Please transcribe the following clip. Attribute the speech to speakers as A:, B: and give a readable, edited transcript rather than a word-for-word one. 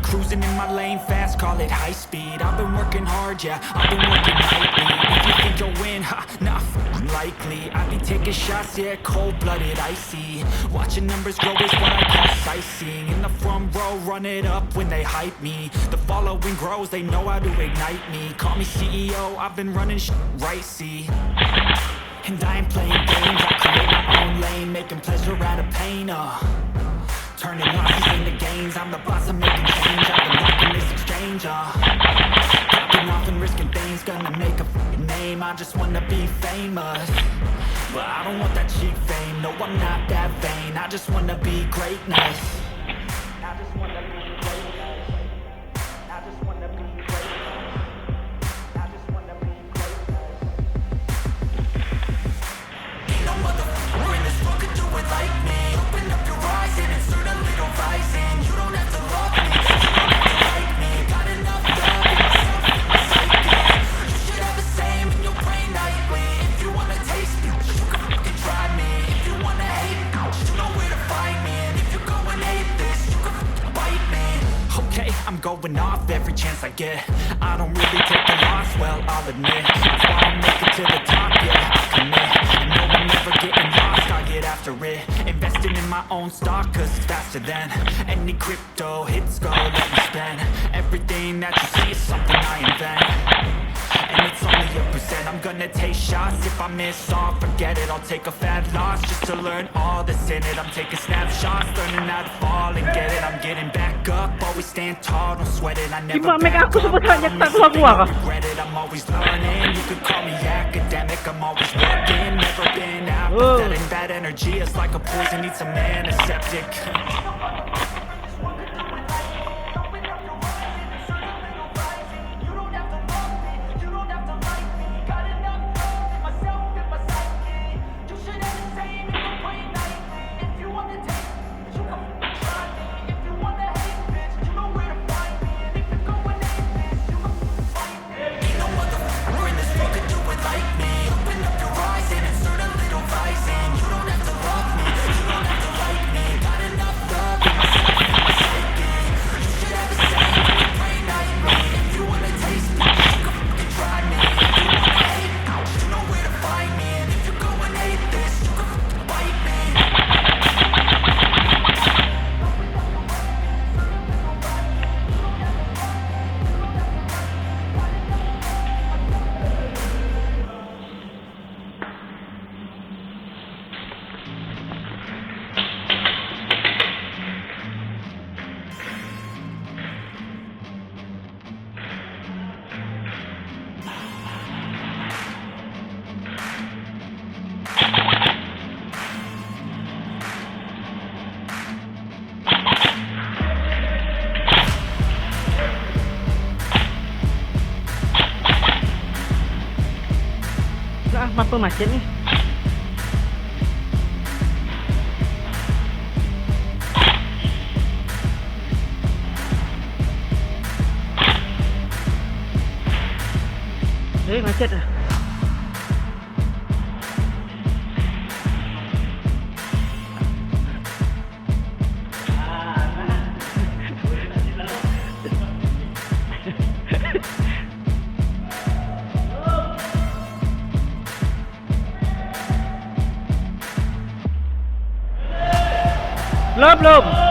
A: Cruising in my lane fast, call it high speed. I've been working hard, yeah, I've been working nightly. If you think you'll win, ha, nah, unlikely. I be taking shots, yeah, cold-blooded, icy. Watching numbers grow is what I call sightseeing. In the front row, run it up when they hype me. The following grows, they know how to ignite me. Call me CEO, I've been running right, see. And I ain't playing games, I create my own lane, making pleasure out of pain, turning losses into gains, I'm the boss, I'm making change. I've been rocking this exchange, popping off and risking things, gonna make a name. I just wanna be famous, but I don't want that cheap fame. No, I'm not that vain, I just wanna be greatness. I just wanna be greatness. I just wanna be greatness. I just wanna be greatness. Ain't no motherfucker in this world could do it like me. Open up your eyes and insert a little rising. You don't have to love me, you don't have to like me. Got enough love in myself, in my psyche. You should have the same in your brain nightly. If you wanna taste me, you can fucking try me. If you wanna hate me, you know where to find me. And if you go and hate this, you can fucking bite me. Okay, I'm going off every chance I get. I don't really take the loss, well, I'll admit. That's why I'm making to the top, yeah, I commit. I know I'm never getting lost, I get after it. Investing in my own stock, cause it's faster than any crypto hits go, let me spend. Everything that you see is something I invent, and it's only a percent. I'm gonna take shots, if I miss all, forget it. I'll take a fat loss just to learn all that's in it. I'm taking snapshots, learning how to fall and get it. I'm getting back up, always stand tall, don't sweat it. I never back up, regret it. I'm always learning, you could call me academic. I'm always working, never been apathetic. That energy is like a poison, needs a man, a septic.
B: Mampu macet nih. Macet ah. Belum.